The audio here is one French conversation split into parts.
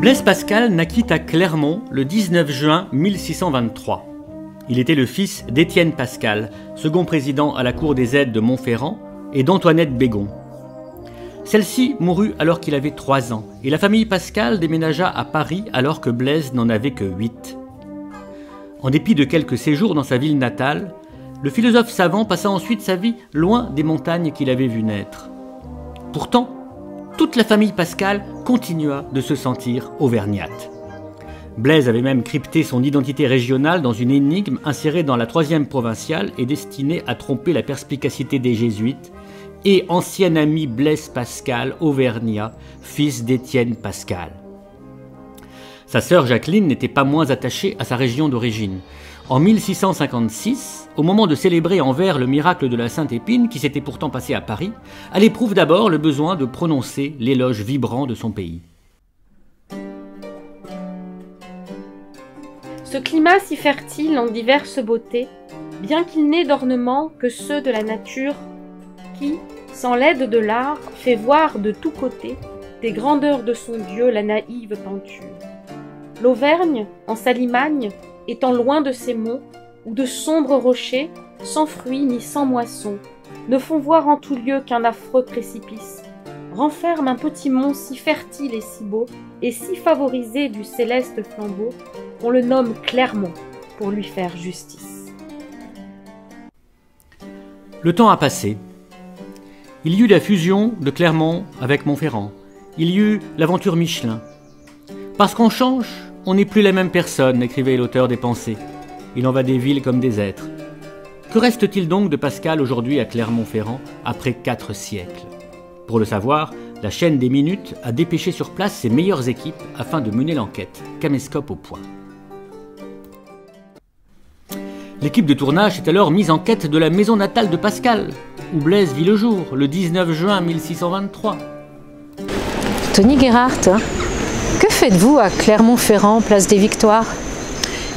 Blaise Pascal naquit à Clermont le 19 juin 1623. Il était le fils d'Étienne Pascal, second président à la cour des aides de Montferrand, et d'Antoinette Bégon. Celle-ci mourut alors qu'il avait 3 ans, et la famille Pascal déménagea à Paris alors que Blaise n'en avait que 8. En dépit de quelques séjours dans sa ville natale, le philosophe savant passa ensuite sa vie loin des montagnes qu'il avait vues naître. Pourtant, toute la famille Pascal continua de se sentir auvergnate. Blaise avait même crypté son identité régionale dans une énigme insérée dans la 3e provinciale et destinée à tromper la perspicacité des jésuites, et ancien ami Blaise Pascal, auvergnat, fils d'Étienne Pascal. Sa sœur Jacqueline n'était pas moins attachée à sa région d'origine. En 1656, au moment de célébrer en vers le miracle de la Sainte Épine, qui s'était pourtant passé à Paris, elle éprouve d'abord le besoin de prononcer l'éloge vibrant de son pays. Ce climat si fertile en diverses beautés, bien qu'il n'ait d'ornements que ceux de la nature, qui, sans l'aide de l'art, fait voir de tous côtés des grandeurs de son Dieu la naïve peinture. L'Auvergne, en sa Limagne, étant loin de ces monts, où de sombres rochers, sans fruits ni sans moisson, ne font voir en tout lieu qu'un affreux précipice, renferme un petit mont si fertile et si beau, et si favorisé du céleste flambeau, qu'on le nomme Clermont, pour lui faire justice. Le temps a passé. Il y eut la fusion de Clermont avec Montferrand. Il y eut l'aventure Michelin. Parce qu'on change, on n'est plus la même personne, écrivait l'auteur des Pensées. Il en va des villes comme des êtres. Que reste-t-il donc de Pascal aujourd'hui à Clermont-Ferrand, après 4 siècles? Pour le savoir, la chaîne des Minutes a dépêché sur place ses meilleures équipes afin de mener l'enquête. Caméscope au point. L'équipe de tournage est alors mise en quête de la maison natale de Pascal, où Blaise vit le jour, le 19 juin 1623. Tony Gerhardt, que faites-vous à Clermont-Ferrand, place des Victoires?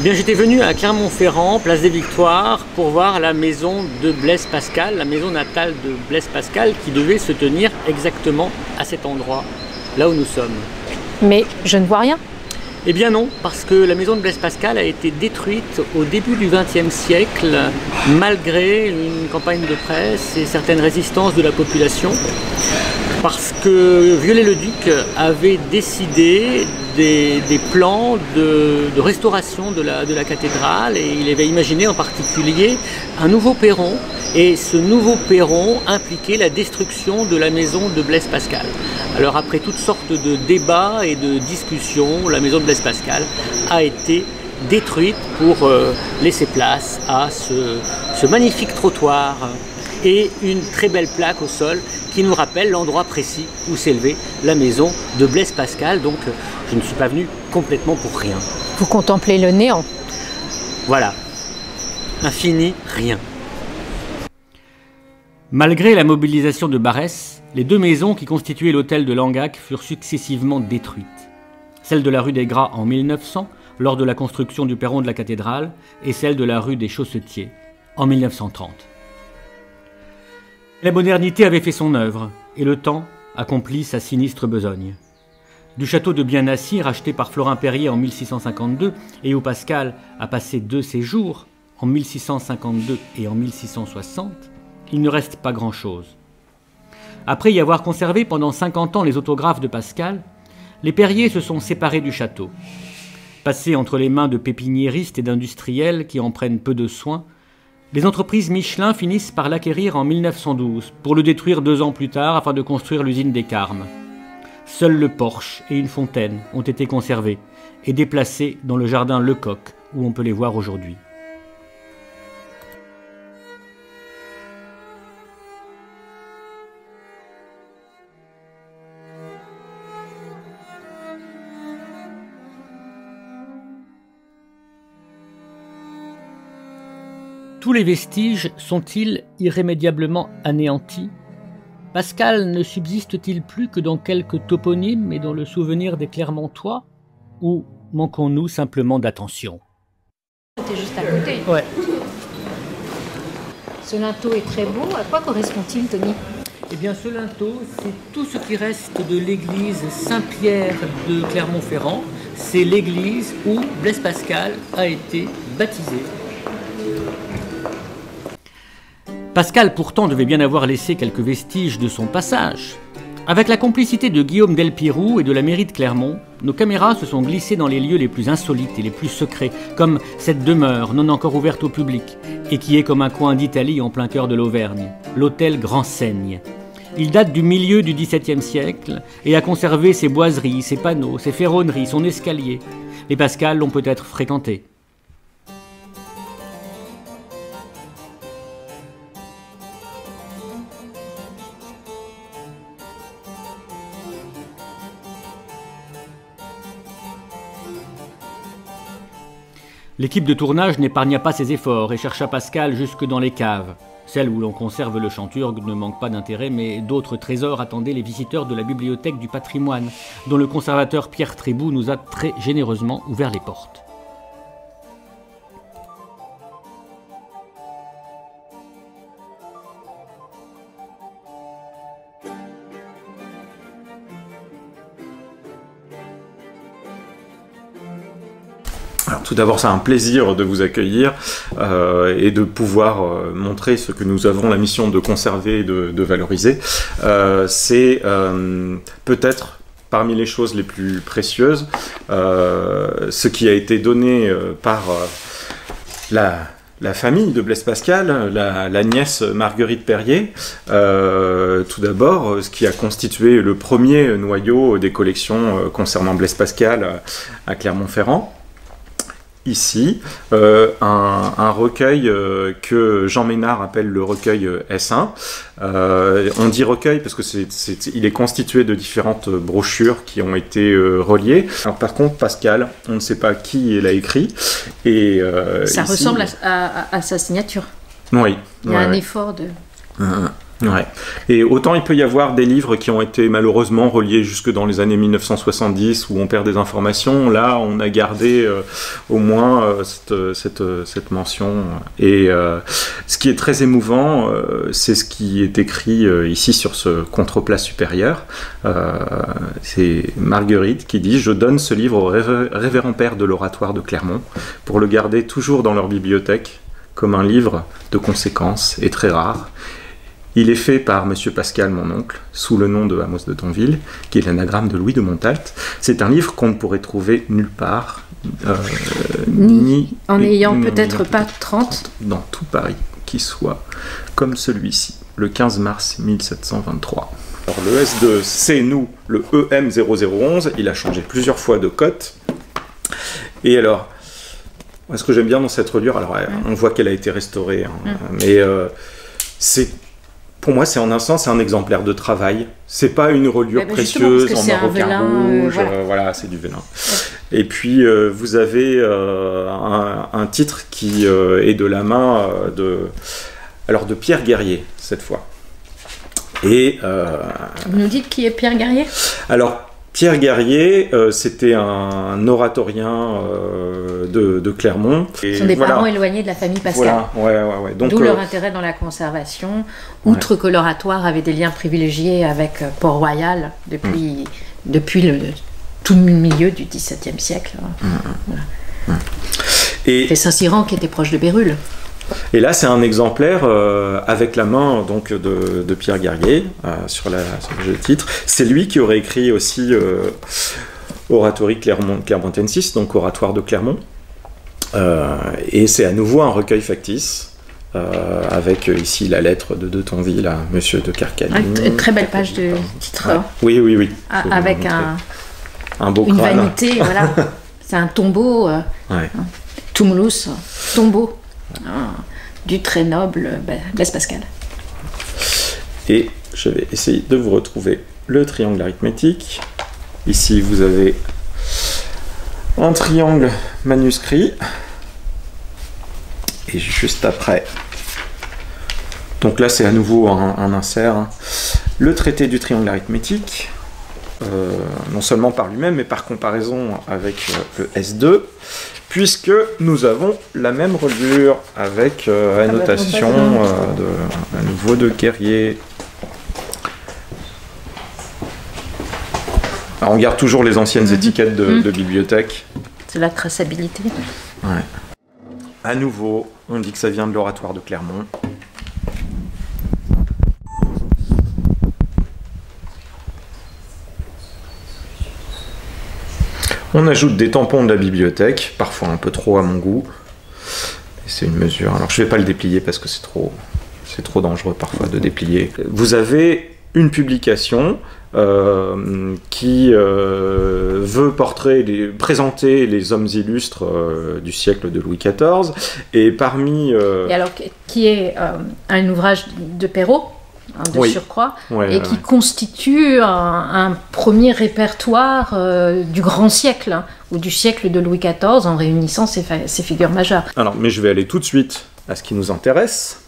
Eh bien, j'étais venu à Clermont-Ferrand, place des Victoires, pour voir la maison de Blaise Pascal, la maison natale de Blaise Pascal, qui devait se tenir exactement à cet endroit, là où nous sommes. Mais je ne vois rien. Eh bien non, parce que la maison de Blaise Pascal a été détruite au début du XXe siècle, malgré une campagne de presse et certaines résistances de la population, parce que Viollet-le-Duc avait décidé des plans de restauration de la cathédrale, et il avait imaginé en particulier un nouveau perron, et ce nouveau perron impliquait la destruction de la maison de Blaise Pascal. Alors après toutes sortes de débats et de discussions, la maison de Blaise Pascal a été détruite pour laisser place à ce magnifique trottoir et une très belle plaque au sol qui nous rappelle l'endroit précis où s'élevait la maison de Blaise Pascal. Donc je ne suis pas venu complètement pour rien. Vous contemplez le néant. Voilà, infini rien. Malgré la mobilisation de Barès, les 2 maisons qui constituaient l'hôtel de Langac furent successivement détruites. Celle de la rue des Gras en 1900, lors de la construction du perron de la cathédrale, et celle de la rue des Chaussetiers en 1930. La modernité avait fait son œuvre, et le temps accomplit sa sinistre besogne. Du château de Bien-Assis, racheté par Florin Perrier en 1652, et où Pascal a passé 2 séjours, en 1652 et en 1660, il ne reste pas grand-chose. Après y avoir conservé pendant 50 ans les autographes de Pascal, les Perrier se sont séparés du château. Passés entre les mains de pépiniéristes et d'industriels qui en prennent peu de soin, les entreprises Michelin finissent par l'acquérir en 1912 pour le détruire 2 ans plus tard afin de construire l'usine des Carmes. Seuls le porche et une fontaine ont été conservés et déplacés dans le jardin Lecoq où on peut les voir aujourd'hui. Tous les vestiges sont-ils irrémédiablement anéantis? Pascal ne subsiste-t-il plus que dans quelques toponymes et dans le souvenir des Clermontois? Ou manquons-nous simplement d'attention? C'était juste à côté. Ouais. Ce linteau est très beau. À quoi correspond-il, Tony? Eh bien, ce linteau, c'est tout ce qui reste de l'église Saint-Pierre de Clermont-Ferrand. C'est l'église où Blaise Pascal a été baptisé. Pascal, pourtant, devait bien avoir laissé quelques vestiges de son passage. Avec la complicité de Guillaume Delpirou et de la mairie de Clermont, nos caméras se sont glissées dans les lieux les plus insolites et les plus secrets, comme cette demeure non encore ouverte au public, et qui est comme un coin d'Italie en plein cœur de l'Auvergne, l'hôtel Grand Seigne. Il date du milieu du XVIIe siècle et a conservé ses boiseries, ses panneaux, ses ferronneries, son escalier. Les Pascal l'ont peut-être fréquenté. L'équipe de tournage n'épargna pas ses efforts et chercha Pascal jusque dans les caves. Celle où l'on conserve le chanturgue ne manque pas d'intérêt, mais d'autres trésors attendaient les visiteurs de la bibliothèque du patrimoine, dont le conservateur Pierre Trébout nous a très généreusement ouvert les portes. Alors, tout d'abord, c'est un plaisir de vous accueillir et de pouvoir montrer ce que nous avons la mission de conserver et de valoriser. C'est peut-être parmi les choses les plus précieuses, ce qui a été donné par la famille de Blaise Pascal, la nièce Marguerite Perrier, tout d'abord, ce qui a constitué le premier noyau des collections concernant Blaise Pascal à Clermont-Ferrand. Ici, un recueil que Jean Ménard appelle le recueil S1. On dit recueil parce que il est constitué de différentes brochures qui ont été reliées. Alors par contre, Pascal, on ne sait pas qui l'a écrit. Et, ça ici, ressemble à sa signature. Oui. Il y a un effort de... Ouais. Et autant il peut y avoir des livres qui ont été malheureusement reliés jusque dans les années 1970 où on perd des informations, là on a gardé au moins cette mention. Et ce qui est très émouvant, c'est ce qui est écrit ici sur ce contreplat supérieur. C'est Marguerite qui dit « Je donne ce livre au révérend père de l'oratoire de Clermont pour le garder toujours dans leur bibliothèque comme un livre de conséquence et très rare. Il est fait par Monsieur Pascal, mon oncle, sous le nom de Amos de Tonville, qui est l'anagramme de Louis de Montalt. C'est un livre qu'on ne pourrait trouver nulle part, ni en n'ayant peut-être pas 30 dans tout Paris, qui soit comme celui-ci, le 15 mars 1723. Alors le S2, c'est nous, le EM0011, il a changé plusieurs fois de cote. Et alors, ce que j'aime bien dans cette reliure, alors on voit qu'elle a été restaurée, hein, mais c'est... Pour moi, c'est en un sens un exemplaire de travail. C'est pas une reliure précieuse en maroquin rouge. Voilà, c'est du vélin. Ouais. Et puis, vous avez un titre qui est de la main de Pierre Guerrier, cette fois. Et, vous nous dites qui est Pierre Guerrier ? Alors, Pierre Guerrier, c'était un oratorien de Clermont. Ce sont des parents éloignés de la famille Pascal. Voilà, ouais. D'où leur intérêt dans la conservation, outre que l'oratoire avait des liens privilégiés avec Port-Royal depuis tout le milieu du XVIIe siècle. Et Saint-Cyran qui était proche de Bérulle. Et là, c'est un exemplaire avec la main donc, de Pierre Guerrier sur le titre. C'est lui qui aurait écrit aussi Oratory Clermontensis, donc Oratoire de Clermont. Et c'est à nouveau un recueil factice, avec ici la lettre de Tonville à Monsieur de Kercaligny. Une très belle page de titre. Oui. Avec un beau une crâne. vanité, voilà. C'est un tombeau. Tumulus, tombeau. Du très noble Blaise Pascal. Et je vais essayer de vous retrouver le triangle arithmétique. Ici, vous avez un triangle manuscrit. Et juste après, donc là c'est à nouveau un insert, hein. Le traité du triangle arithmétique, non seulement par lui-même, mais par comparaison avec le S2, puisque nous avons la même reliure avec annotation à nouveau de Guerrier. Alors, on garde toujours les anciennes étiquettes de bibliothèque. C'est la traçabilité. Ouais. À nouveau, on dit que ça vient de l'oratoire de Clermont. On ajoute des tampons de la bibliothèque, parfois un peu trop à mon goût. C'est une mesure. Alors je ne vais pas le déplier parce que c'est trop dangereux parfois de déplier. Vous avez une publication qui veut présenter les hommes illustres du siècle de Louis XIV. Et parmi... Et alors, qui est un ouvrage de Perrault, de surcroît, et qui constitue un premier répertoire du grand siècle, ou du siècle de Louis XIV, en réunissant ses figures majeures. Alors, mais je vais aller tout de suite à ce qui nous intéresse.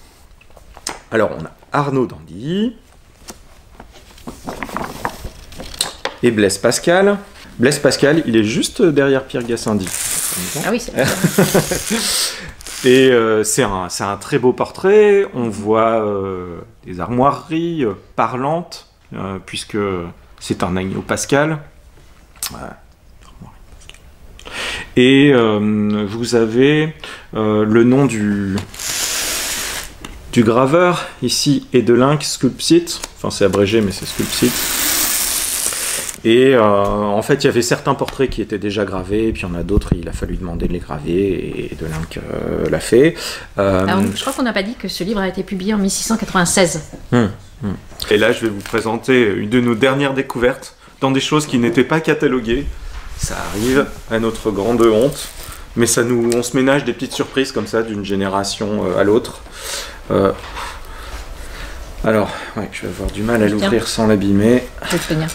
Alors, on a Arnaud d'Andy et Blaise Pascal. Blaise Pascal, il est juste derrière Pierre Gassendi. Ah oui, c'est Et c'est un très beau portrait. On voit des armoiries parlantes, puisque c'est un agneau pascal. Et vous avez le nom du graveur, ici, Edelin Sculpsit. Enfin, c'est abrégé, mais c'est Sculpsit. Et en fait, il y avait certains portraits qui étaient déjà gravés, et puis il y en a d'autres, il a fallu demander de les graver, et Delinck l'a fait. Alors, je crois qu'on n'a pas dit que ce livre a été publié en 1696. Et là, je vais vous présenter une de nos dernières découvertes, dans des choses qui n'étaient pas cataloguées. Ça arrive à notre grande honte, mais on se ménage des petites surprises comme ça, d'une génération à l'autre. Alors, je vais avoir du mal à l'ouvrir sans l'abîmer. Je vais te tenir.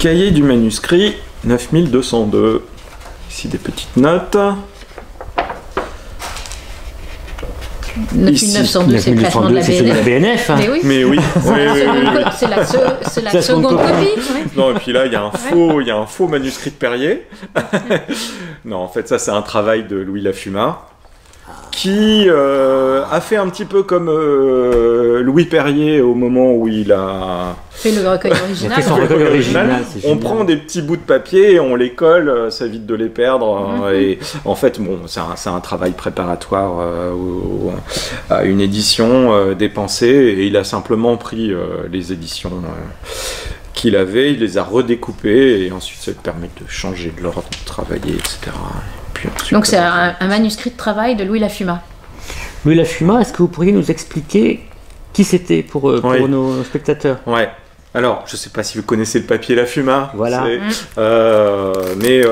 Cahier du manuscrit 9202. Ici des petites notes. 9902, c'est le classement de la BNF. Mais oui, c'est la seconde copie. Non, et puis là, il y a un faux manuscrit de Perrier. Non, en fait, ça, c'est un travail de Louis Lafuma, qui a fait un petit peu comme Louis Perrier au moment où il a fait le recueil original. On prend des petits bouts de papier et on les colle, ça évite de les perdre. Et en fait, bon, c'est un travail préparatoire à une édition des pensées, et il a simplement pris les éditions qu'il avait, il les a redécoupées, et ensuite ça lui permet de changer de l'ordre, de travailler, etc. Donc c'est un manuscrit de travail de Louis Lafuma. Louis Lafuma, est-ce que vous pourriez nous expliquer qui c'était pour nos spectateurs? Ouais. Alors, je ne sais pas si vous connaissez le papier Lafuma. Voilà. Mais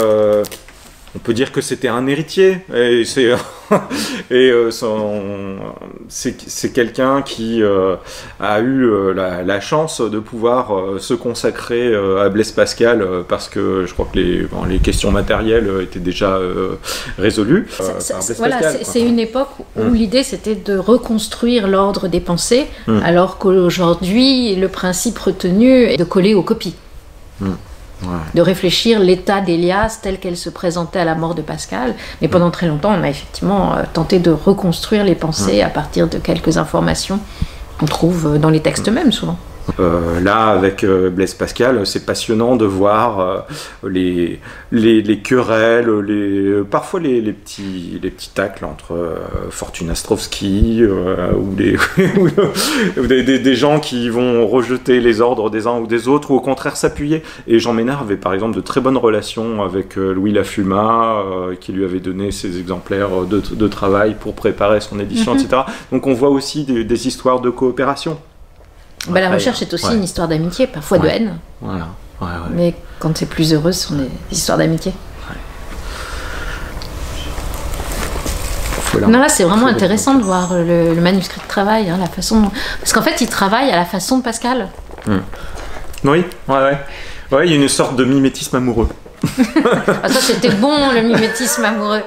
on peut dire que c'était un héritier. Et c'est quelqu'un qui a eu la chance de pouvoir se consacrer à Blaise Pascal, parce que je crois que les questions matérielles étaient déjà résolues. C'est une époque où l'idée c'était de reconstruire l'ordre des pensées, alors qu'aujourd'hui le principe retenu est de coller aux copies. De réfléchir l'état d'Élias tel qu'elle se présentait à la mort de Pascal. Mais pendant très longtemps, on a effectivement tenté de reconstruire les pensées à partir de quelques informations qu'on trouve dans les textes mêmes, souvent. Là, avec Blaise Pascal, c'est passionnant de voir les querelles, parfois les petits tacles entre Fortuna Strovsky ou des gens qui vont rejeter les ordres des uns ou des autres, ou au contraire s'appuyer. Et Jean Ménard avait par exemple de très bonnes relations avec Louis Lafuma, qui lui avait donné ses exemplaires de travail pour préparer son édition, etc. Donc on voit aussi des histoires de coopération. La recherche est aussi une histoire d'amitié, parfois de haine. Voilà. Mais quand c'est plus heureux, ce sont des histoires d'amitié. Voilà. Non, là, c'est vraiment intéressant de voir le manuscrit de travail, la façon. Parce qu'en fait, il travaille à la façon de Pascal. Oui, il y a une sorte de mimétisme amoureux. Ça, c'était bon, le mimétisme amoureux.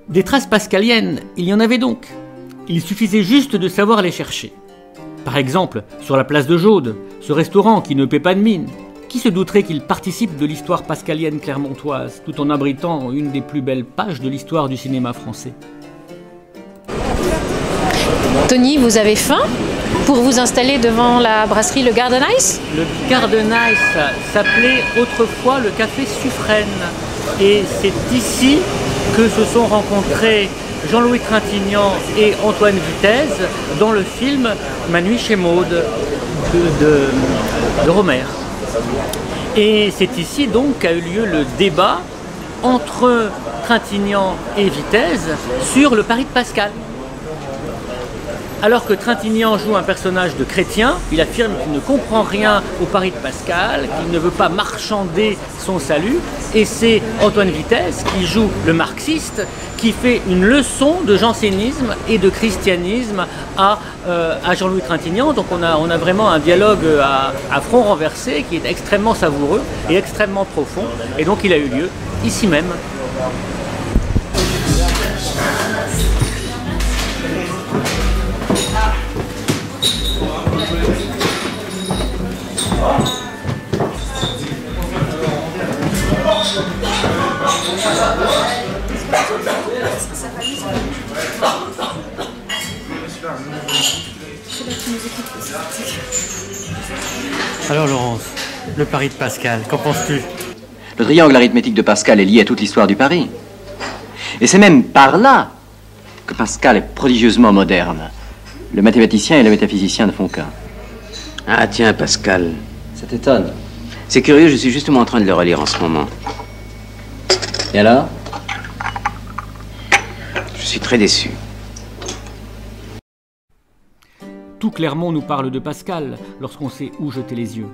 Des traces pascaliennes, il y en avait donc. Il suffisait juste de savoir les chercher. Par exemple, sur la place de Jaude, ce restaurant qui ne paie pas de mine. Qui se douterait qu'il participe de l'histoire pascalienne clermontoise, tout en abritant une des plus belles pages de l'histoire du cinéma français? Tony, vous avez faim pour vous installer devant la brasserie Le Garden Ice? Le Garden Ice s'appelait autrefois le Café Suffren. Et c'est ici que se sont rencontrés Jean-Louis Trintignant et Antoine Vitez dans le film Ma nuit chez Maud de Rohmer. Et c'est ici donc qu'a eu lieu le débat entre Trintignant et Vitez sur le pari de Pascal. Alors que Trintignant joue un personnage de chrétien, il affirme qu'il ne comprend rien au pari de Pascal, qu'il ne veut pas marchander son salut, et c'est Antoine Vitez qui joue le marxiste, qui fait une leçon de jansénisme et de christianisme à Jean-Louis Trintignant. Donc on a vraiment un dialogue à front renversé qui est extrêmement savoureux et extrêmement profond, et donc il a eu lieu ici même. Alors Laurence, le pari de Pascal, qu'en penses-tu? Le triangle arithmétique de Pascal est lié à toute l'histoire du pari. Et c'est même par là que Pascal est prodigieusement moderne. Le mathématicien et le métaphysicien ne font qu'un. Ah tiens, Pascal. Ça t'étonne? C'est curieux, je suis justement en train de le relire en ce moment. Et alors? Je suis très déçu. Tout Clermont nous parle de Pascal lorsqu'on sait où jeter les yeux.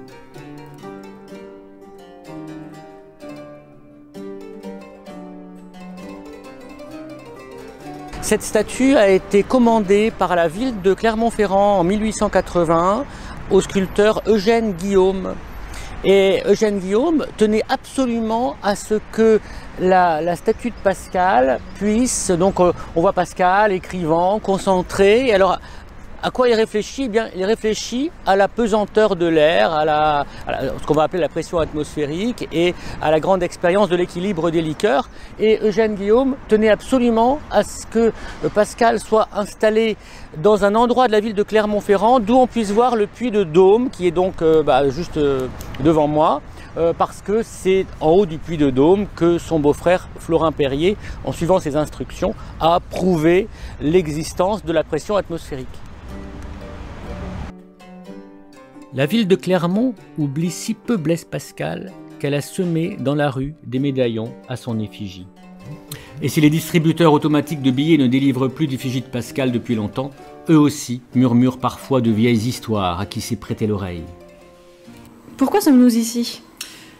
Cette statue a été commandée par la ville de Clermont-Ferrand en 1881 au sculpteur Eugène Guillaume. Et Eugène Guillaume tenait absolument à ce que la statue de Pascal puisse, donc on voit Pascal écrivant, concentré. Alors à quoi il réfléchit? Eh bien, il réfléchit à la pesanteur de l'air, à ce qu'on va appeler la pression atmosphérique et à la grande expérience de l'équilibre des liqueurs. Et Eugène Guillaume tenait absolument à ce que Pascal soit installé dans un endroit de la ville de Clermont-Ferrand d'où on puisse voir le puits de Dôme, qui est donc juste devant moi, parce que c'est en haut du puits de Dôme que son beau-frère Florin Perrier, en suivant ses instructions, a prouvé l'existence de la pression atmosphérique. La ville de Clermont oublie si peu Blaise Pascal qu'elle a semé dans la rue des médaillons à son effigie. Et si les distributeurs automatiques de billets ne délivrent plus d'effigie de Pascal depuis longtemps, eux aussi murmurent parfois de vieilles histoires à qui s'est prêté l'oreille. Pourquoi sommes-nous ici?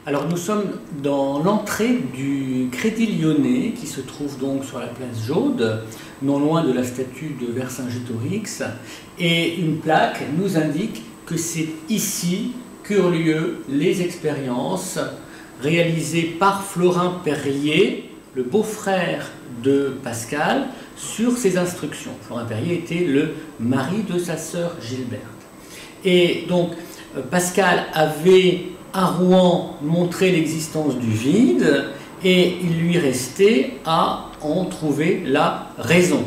Alors nous sommes dans l'entrée du Crédit Lyonnais qui se trouve donc sur la place Jaude, non loin de la statue de Vercingétorix, et une plaque nous indique que c'est ici qu'eurent lieu les expériences réalisées par Florin Perrier, le beau-frère de Pascal, sur ses instructions. Florin Perrier était le mari de sa sœur Gilberte. Et donc Pascal avait à Rouen montré l'existence du vide et il lui restait à en trouver la raison.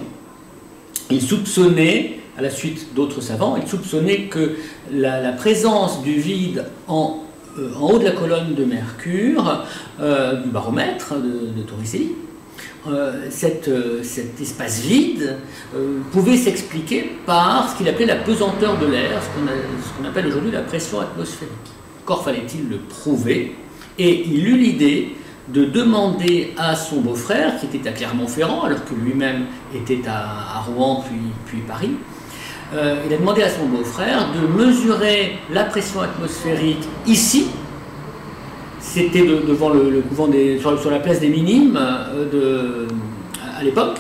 Il soupçonnait, à la suite d'autres savants, il soupçonnait que la présence du vide en haut de la colonne de Mercure, du baromètre de Torricelli, cet espace vide pouvait s'expliquer par ce qu'il appelait la pesanteur de l'air, ce qu'on appelle aujourd'hui la pression atmosphérique. Encore fallait-il le prouver, et il eut l'idée de demander à son beau-frère, qui était à Clermont-Ferrand, alors que lui-même était à Rouen puis Paris, il a demandé à son beau-frère de mesurer la pression atmosphérique ici, c'était devant le couvent sur la place des Minimes à l'époque,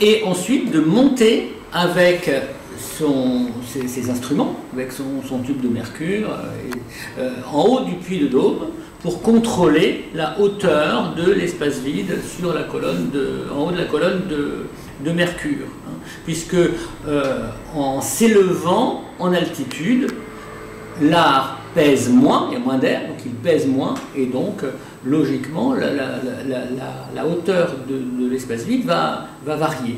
et ensuite de monter avec ses instruments, avec son tube de mercure, en haut du puits de Dôme, pour contrôler la hauteur de l'espace vide sur la colonne en haut de la colonne de mercure, hein, puisque en s'élevant en altitude, l'art pèse moins, il y a moins d'air, donc il pèse moins, et donc logiquement la hauteur de l'espace vide va varier.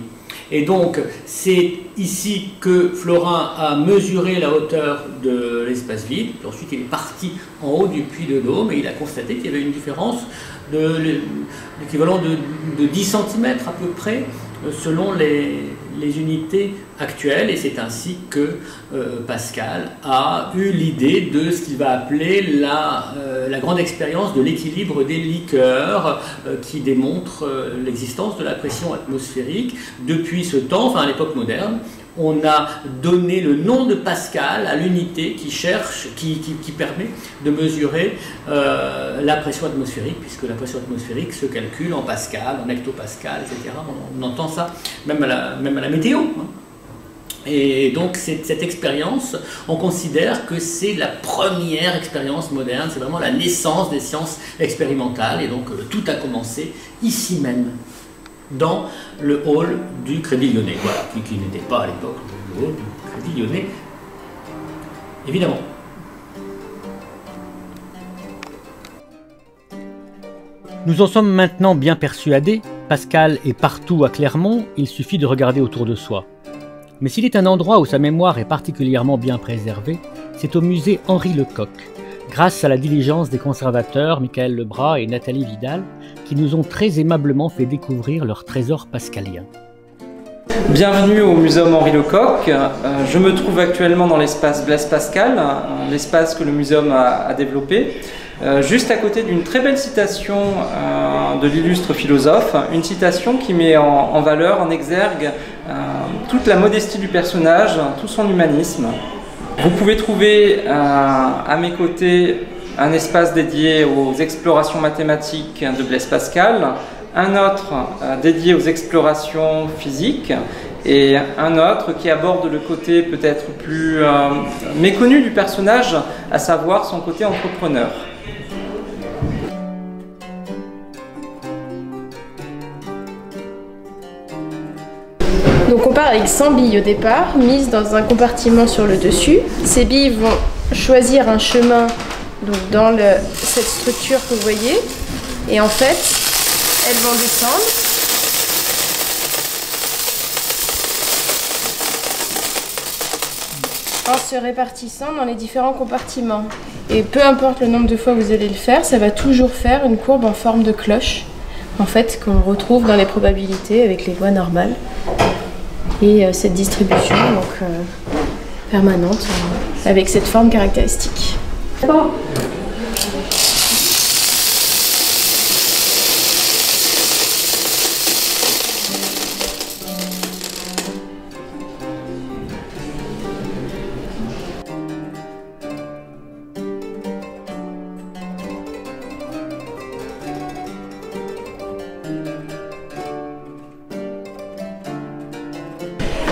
Et donc c'est ici que Florin a mesuré la hauteur de l'espace vide, puis ensuite il est parti en haut du puits de Dôme et il a constaté qu'il y avait une différence de l'équivalent de 10 cm à peu près selon les unités actuelles, et c'est ainsi que Pascal a eu l'idée de ce qu'il va appeler la grande expérience de l'équilibre des liqueurs qui démontre l'existence de la pression atmosphérique. Depuis ce temps, enfin à l'époque moderne, on a donné le nom de Pascal à l'unité qui permet de mesurer la pression atmosphérique, puisque la pression atmosphérique se calcule en pascal, en hectopascal, etc. On entend ça même à la météo, hein. Et donc cette expérience, on considère que c'est la première expérience moderne, c'est vraiment la naissance des sciences expérimentales, et donc tout a commencé ici même, dans le hall du Crédit Lyonnais, voilà, qui n'était pas à l'époque le hall du Crédit Lyonnais, évidemment. Nous en sommes maintenant bien persuadés, Pascal est partout à Clermont, il suffit de regarder autour de soi. Mais s'il est un endroit où sa mémoire est particulièrement bien préservée, c'est au musée Henri Lecoq, grâce à la diligence des conservateurs Michael Lebras et Nathalie Vidal, qui nous ont très aimablement fait découvrir leur trésor pascalien. Bienvenue au Muséum Henri Lecoq. Je me trouve actuellement dans l'espace Blaise Pascal, l'espace que le muséum a développé, juste à côté d'une très belle citation de l'illustre philosophe, une citation qui met en valeur, en exergue, toute la modestie du personnage, tout son humanisme. Vous pouvez trouver à mes côtés un espace dédié aux explorations mathématiques de Blaise Pascal, un autre dédié aux explorations physiques et un autre qui aborde le côté peut-être plus méconnu du personnage, à savoir son côté entrepreneur. Donc on part avec 100 billes au départ, mises dans un compartiment sur le dessus. Ces billes vont choisir un chemin donc dans cette structure que vous voyez, et en fait elles vont descendre. En se répartissant dans les différents compartiments. Et peu importe le nombre de fois que vous allez le faire, ça va toujours faire une courbe en forme de cloche, en fait, qu'on retrouve dans les probabilités avec les lois normales. Et cette distribution donc, permanente avec cette forme caractéristique. Bon.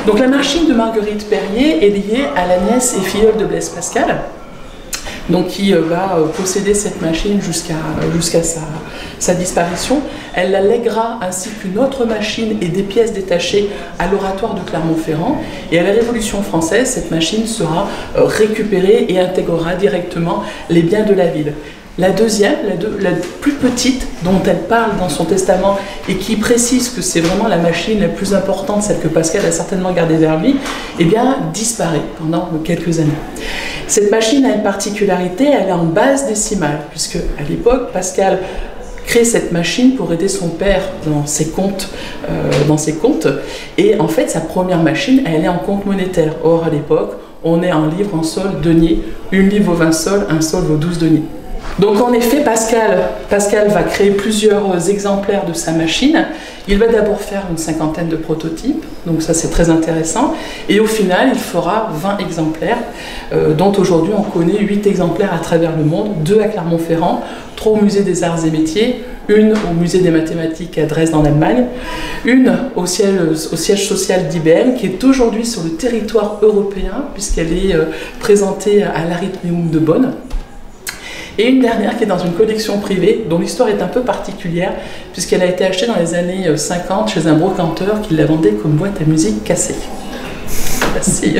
Donc la machine de Marguerite Perrier est liée à la nièce et filleule de Blaise Pascal, donc qui va posséder cette machine jusqu'à sa disparition. Elle la lèguera ainsi qu'une autre machine et des pièces détachées à l'oratoire de Clermont-Ferrand. Et à la Révolution française, cette machine sera récupérée et intégrera directement les biens de la ville. La deuxième, la plus petite, dont elle parle dans son testament et qui précise que c'est vraiment la machine la plus importante, celle que Pascal a certainement gardée vers lui, eh bien, disparaît pendant quelques années. Cette machine a une particularité, elle est en base décimale, puisque à l'époque, Pascal crée cette machine pour aider son père dans ses comptes, et en fait, sa première machine, elle est en compte monétaire. Or, à l'époque, on est en livre en sol denier, une livre vaut 20 sols, un sol vaut 12 deniers. Donc en effet, Pascal va créer plusieurs exemplaires de sa machine. Il va d'abord faire une 50aine de prototypes, donc ça c'est très intéressant. Et au final, il fera 20 exemplaires, dont aujourd'hui on connaît 8 exemplaires à travers le monde, 2 à Clermont-Ferrand, 3 au musée des Arts et Métiers, une au musée des mathématiques à Dresde en Allemagne, une au siège social d'IBM qui est aujourd'hui sur le territoire européen puisqu'elle est présentée à l'Arithméum de Bonn. Et une dernière qui est dans une collection privée dont l'histoire est un peu particulière puisqu'elle a été achetée dans les années 50 chez un brocanteur qui la vendait comme boîte à musique cassée. Merci.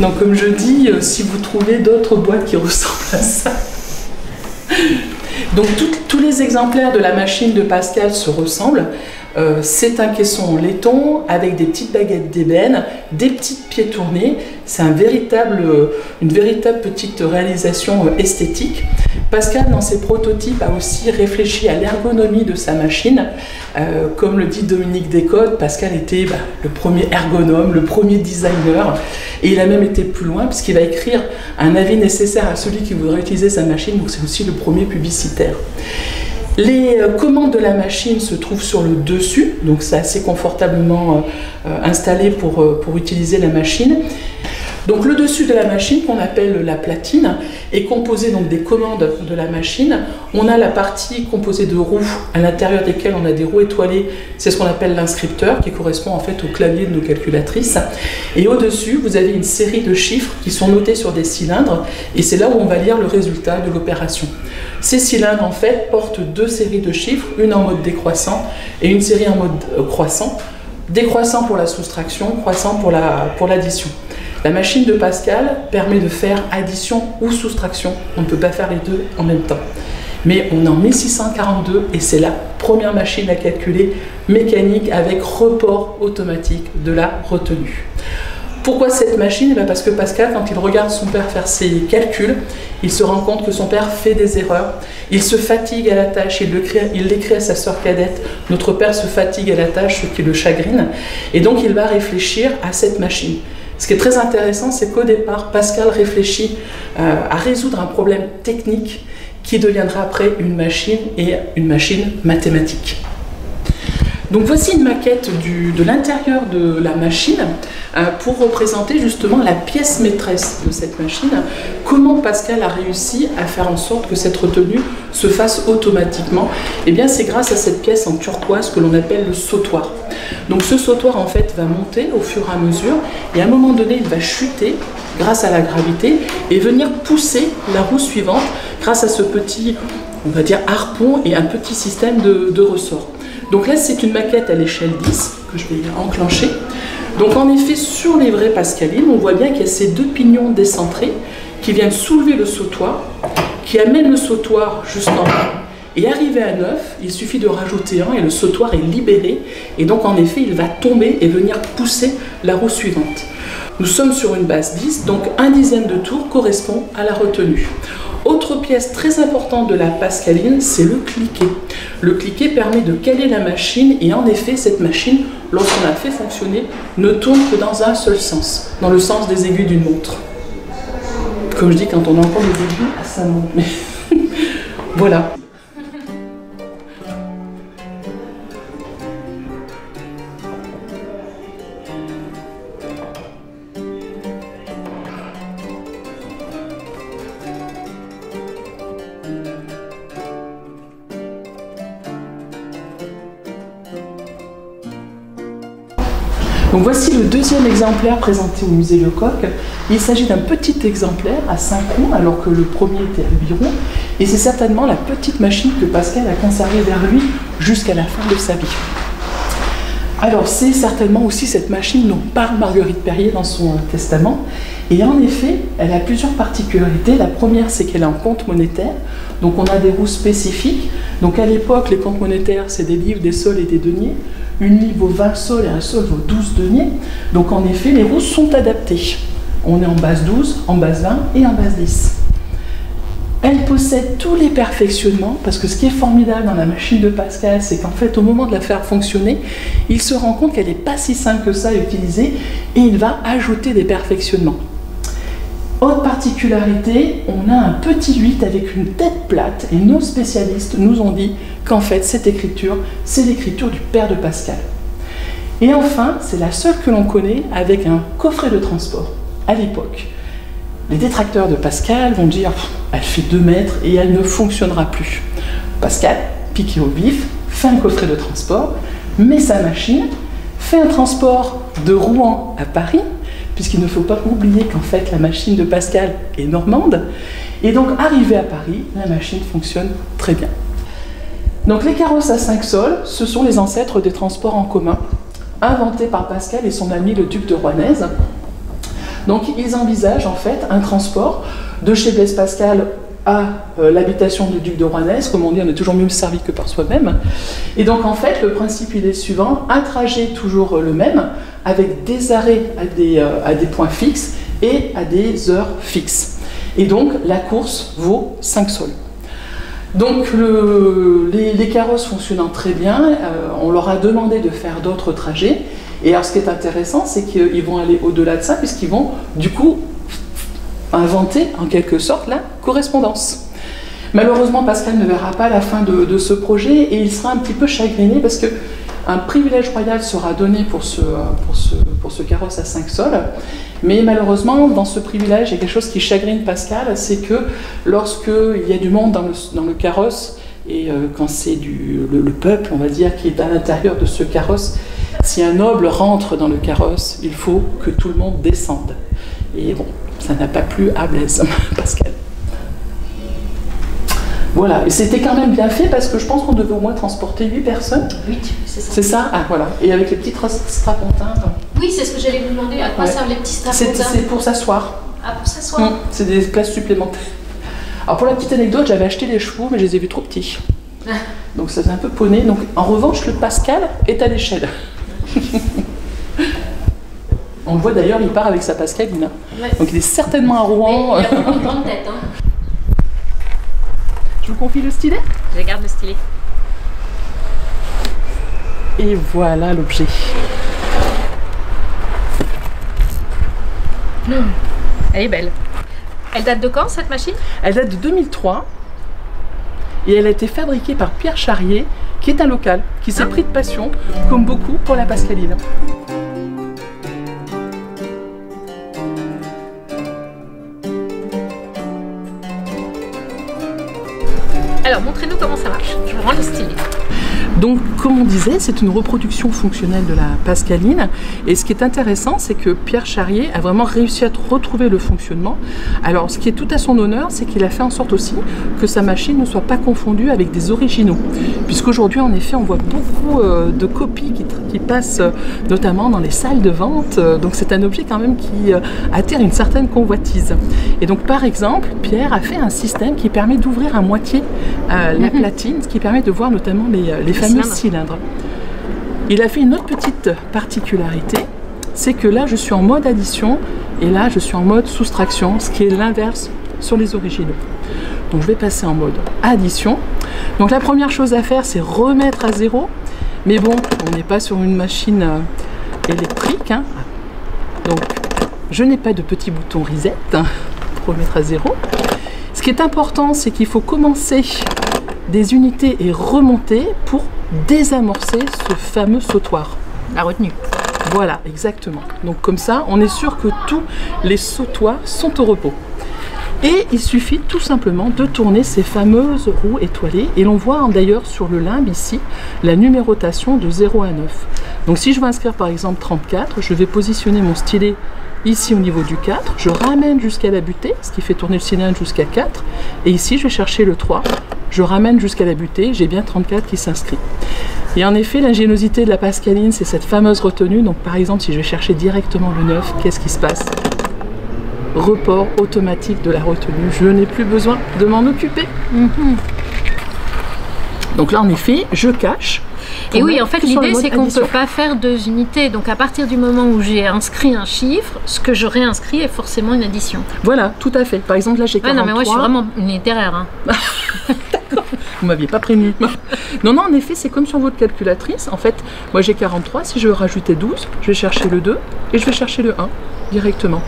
Donc comme je dis, si vous trouvez d'autres boîtes qui ressemblent à ça. Donc tous les exemplaires de la machine de Pascal se ressemblent. C'est un caisson en laiton avec des petites baguettes d'ébène, des petites pieds tournés. C'est une véritable petite réalisation esthétique. Pascal, dans ses prototypes, a aussi réfléchi à l'ergonomie de sa machine. Comme le dit Dominique Descotes, Pascal était le premier ergonome, le premier designer. Et il a même été plus loin puisqu'il va écrire un avis nécessaire à celui qui voudrait utiliser sa machine. Donc c'est aussi le premier publicitaire. Les commandes de la machine se trouvent sur le dessus, donc c'est assez confortablement installé pour utiliser la machine. Donc le dessus de la machine, qu'on appelle la platine, est composé donc des commandes de la machine. On a la partie composée de roues, à l'intérieur desquelles on a des roues étoilées, c'est ce qu'on appelle l'inscripteur, qui correspond en fait au clavier de nos calculatrices. Et au-dessus, vous avez une série de chiffres qui sont notés sur des cylindres, et c'est là où on va lire le résultat de l'opération. Ces cylindres, en fait, portent 2 séries de chiffres, une en mode décroissant et une série en mode croissant. Décroissant pour la soustraction, croissant pour l'addition. La machine de Pascal permet de faire addition ou soustraction. On ne peut pas faire les deux en même temps. Mais on est en 1642 et c'est la première machine à calculer mécanique avec report automatique de la retenue. Pourquoi cette machine? Parce que Pascal, quand il regarde son père faire ses calculs, il se rend compte que son père fait des erreurs. Il se fatigue à la tâche, il l'écrit à sa sœur cadette. Notre père se fatigue à la tâche, ce qui le chagrine. Et donc il va réfléchir à cette machine. Ce qui est très intéressant, c'est qu'au départ, Pascal réfléchit à résoudre un problème technique qui deviendra après une machine et une machine mathématique. Donc voici une maquette de l'intérieur de la machine pour représenter justement la pièce maîtresse de cette machine. Comment Pascal a réussi à faire en sorte que cette retenue se fasse automatiquement? Eh bien c'est grâce à cette pièce en turquoise que l'on appelle le sautoir. Donc ce sautoir en fait va monter au fur et à mesure et à un moment donné il va chuter grâce à la gravité et venir pousser la roue suivante grâce à ce petit, on va dire, harpon et un petit système de ressort. Donc là, c'est une maquette à l'échelle 10 que je vais enclencher. Donc en effet, sur les vraies pascalines, on voit bien qu'il y a ces 2 pignons décentrés qui viennent soulever le sautoir, qui amènent le sautoir jusqu'en bas. Et arrivé à 9, il suffit de rajouter 1 et le sautoir est libéré. Et donc en effet, il va tomber et venir pousser la roue suivante. Nous sommes sur une base 10, donc 1/10 de tour correspond à la retenue. Autre pièce très importante de la pascaline, c'est le cliquet. Le cliquet permet de caler la machine et en effet, cette machine, lorsqu'on la fait fonctionner, ne tourne que dans un seul sens, dans le sens des aiguilles d'une montre. Comme je dis, quand on entend les aiguilles, ça monte. Mais voilà. Donc voici le 2e exemplaire présenté au musée Lecoq. Il s'agit d'un petit exemplaire à 5 roues, alors que le premier était à 8 roues. Et c'est certainement la petite machine que Pascal a conservée vers lui jusqu'à la fin de sa vie. Alors c'est certainement aussi cette machine dont parle Marguerite Perrier dans son testament. Et en effet, elle a plusieurs particularités. La première, c'est qu'elle est en compte monétaire. Donc on a des roues spécifiques. Donc à l'époque, les comptes monétaires, c'est des livres, des sols et des deniers. Une livre vaut 20 sols et un sol vaut 12 deniers. Donc en effet, les roues sont adaptées. On est en base 12, en base 20 et en base 10. Elle possède tous les perfectionnements, parce que ce qui est formidable dans la machine de Pascal, c'est qu'en fait, au moment de la faire fonctionner, il se rend compte qu'elle n'est pas si simple que ça à utiliser, et il va ajouter des perfectionnements. Autre particularité, on a un petit 8 avec une tête plate et nos spécialistes nous ont dit qu'en fait cette écriture, c'est l'écriture du père de Pascal. Et enfin, c'est la seule que l'on connaît avec un coffret de transport à l'époque. Les détracteurs de Pascal vont dire « elle fait 2 mètres et elle ne fonctionnera plus ». Pascal, piqué au vif, fait un coffret de transport, met sa machine, fait un transport de Rouen à Paris, puisqu'il ne faut pas oublier qu'en fait la machine de Pascal est normande, et donc arrivé à Paris, la machine fonctionne très bien. Donc les carrosses à 5 sols, ce sont les ancêtres des transports en commun, inventés par Pascal et son ami le duc de Rouennaise. Donc ils envisagent en fait un transport de chez Blaise Pascal à l'habitation du duc de Rouennaise. Comme on dit, on est toujours mieux servi que par soi-même. Et donc en fait, le principe il est suivant, un trajet toujours le même, avec des arrêts à des points fixes et à des heures fixes. Et donc la course vaut 5 sols. Donc les carrosses fonctionnant très bien, on leur a demandé de faire d'autres trajets. Et alors ce qui est intéressant, c'est qu'ils vont aller au-delà de ça, puisqu'ils vont du coup inventer en quelque sorte la correspondance. Malheureusement, Pascal ne verra pas la fin de ce projet et il sera un petit peu chagriné parce qu'un privilège royal sera donné pour ce carrosse à 5 sols. Mais malheureusement, dans ce privilège, il y a quelque chose qui chagrine Pascal, c'est que lorsqu'il y a du monde dans le carrosse, et quand c'est le peuple, on va dire, qui est à l'intérieur de ce carrosse, si un noble rentre dans le carrosse, il faut que tout le monde descende. Et bon, ça n'a pas plu à Blaise Pascal. Voilà, et c'était quand même bien fait parce que je pense qu'on devait au moins transporter 8 personnes. 8, c'est ça. C'est ça? Ah voilà, et avec les petits strapontins. Oui, c'est ce que j'allais vous demander, à quoi servent les petits strapontins? C'est pour s'asseoir. Ah, pour s'asseoir? C'est des places supplémentaires. Alors pour la petite anecdote, j'avais acheté les chevaux, mais je les ai vus trop petits. Donc ça faisait un peu poney. Donc en revanche, le Pascal est à l'échelle. On le voit d'ailleurs, il part avec sa Pascaline. Ouais. Donc il est certainement à Rouen. Mais il a vraiment une grande tête. Hein. Je vous confie le stylet? Je garde le stylet. Et voilà l'objet. Elle est belle. Elle date de quand cette machine? Elle date de 2003. Et elle a été fabriquée par Pierre Charrier, qui est un local, qui s'est pris de passion, comme beaucoup, pour la Pascaline. Alors, montrez-nous comment ça marche. Je vous rends le stylet. Donc, comme on disait, c'est une reproduction fonctionnelle de la Pascaline. Et ce qui est intéressant, c'est que Pierre Charrier a vraiment réussi à retrouver le fonctionnement. Alors, ce qui est tout à son honneur, c'est qu'il a fait en sorte aussi que sa machine ne soit pas confondue avec des originaux. Puisqu'aujourd'hui, en effet, on voit beaucoup de copies qui passent notamment dans les salles de vente. Donc, c'est un objet quand même qui attire une certaine convoitise. Et donc, par exemple, Pierre a fait un système qui permet d'ouvrir à moitié la platine, ce qui permet de voir notamment les fameux cylindres. Il a fait une autre petite particularité, c'est que là je suis en mode addition et là je suis en mode soustraction, ce qui est l'inverse sur les originaux. Donc je vais passer en mode addition. Donc la première chose à faire, c'est remettre à zéro, mais bon, on n'est pas sur une machine électrique, hein. Donc je n'ai pas de petit bouton reset pour remettre à zéro. Ce qui est important, c'est qu'il faut commencer des unités et remonter pour désamorcer ce fameux sautoir. La retenue. Voilà, exactement. Donc comme ça, on est sûr que tous les sautoirs sont au repos. Et il suffit tout simplement de tourner ces fameuses roues étoilées. Et l'on voit d'ailleurs sur le limbe ici, la numérotation de 0 à 9. Donc si je veux inscrire par exemple 34, je vais positionner mon stylet ici au niveau du 4, je ramène jusqu'à la butée, ce qui fait tourner le cylindre jusqu'à 4, et ici je vais chercher le 3, je ramène jusqu'à la butée, j'ai bien 34 qui s'inscrit. Et en effet, l'ingéniosité de la Pascaline, c'est cette fameuse retenue. Donc par exemple, si je vais chercher directement le 9, qu'est-ce qui se passe? Report automatique de la retenue, je n'ai plus besoin de m'en occuper. Donc là, en effet, je cache. Et oui, en fait, l'idée, c'est qu'on ne peut pas faire 2 unités. Donc, à partir du moment où j'ai inscrit un chiffre, ce que je réinscris est forcément une addition. Voilà, tout à fait. Par exemple, là, j'ai 43. Ah non, mais moi, je suis vraiment une littéraire. Hein. Vous m'aviez pas prévenu. Non, non, en effet, c'est comme sur votre calculatrice. En fait, moi j'ai 43, si je veux rajouter 12, je vais chercher le 2 et je vais chercher le 1 directement.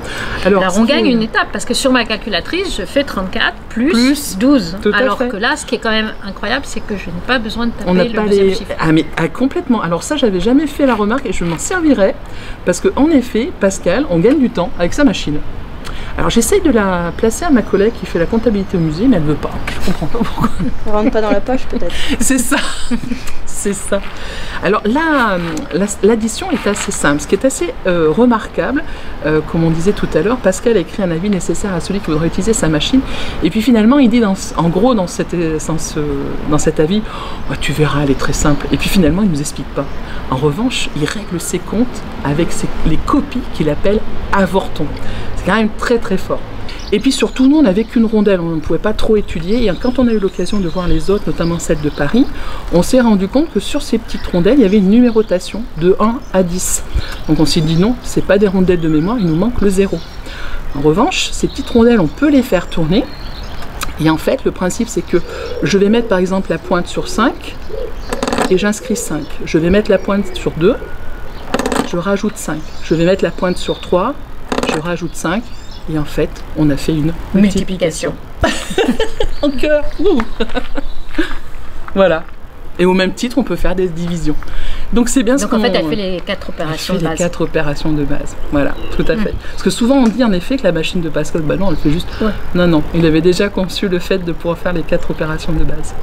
Alors on gagne une étape, parce que sur ma calculatrice, je fais 34 plus 12. Alors que là, ce qui est quand même incroyable, c'est que je n'ai pas besoin de taper le deuxième chiffre. Ah mais complètement. Alors ça, j'avais jamais fait la remarque et je m'en servirai, parce qu'en effet, Pascal, on gagne du temps avec sa machine. Alors j'essaye de la placer à ma collègue qui fait la comptabilité au musée, mais elle ne veut pas. Je comprends pas pourquoi. Elle rentre pas dans la poche peut-être. C'est ça, c'est ça. Alors là, l'addition est assez simple. Ce qui est assez remarquable, comme on disait tout à l'heure, Pascal a écrit un avis nécessaire à celui qui voudra utiliser sa machine. Et puis finalement, il dit en gros dans cet avis, oh, tu verras, elle est très simple. Et puis finalement, il ne nous explique pas. En revanche, il règle ses comptes avec les copies qu'il appelle avortons. C'est quand même très très fort. Et puis surtout, nous, on n'avait qu'une rondelle, on ne pouvait pas trop étudier. Et quand on a eu l'occasion de voir les autres, notamment celle de Paris, on s'est rendu compte que sur ces petites rondelles, il y avait une numérotation de 1 à 10. Donc on s'est dit non, c'est pas des rondelles de mémoire, il nous manque le 0. En revanche, ces petites rondelles, on peut les faire tourner. Et en fait, le principe, c'est que je vais mettre par exemple la pointe sur 5 et j'inscris 5. Je vais mettre la pointe sur 2, je rajoute 5. Je vais mettre la pointe sur 3, je rajoute 5. Et en fait, on a fait une multiplication. En cœur. Voilà. Et au même titre, on peut faire des divisions. Donc c'est bien. Donc en fait, elle fait les 4 opérations de base. Les 4 opérations de base. Voilà, tout à fait. Parce que souvent, on dit en effet que la machine de Pascal, bah non, elle fait juste... Ouais. Non, non. Il avait déjà conçu le fait de pouvoir faire les 4 opérations de base.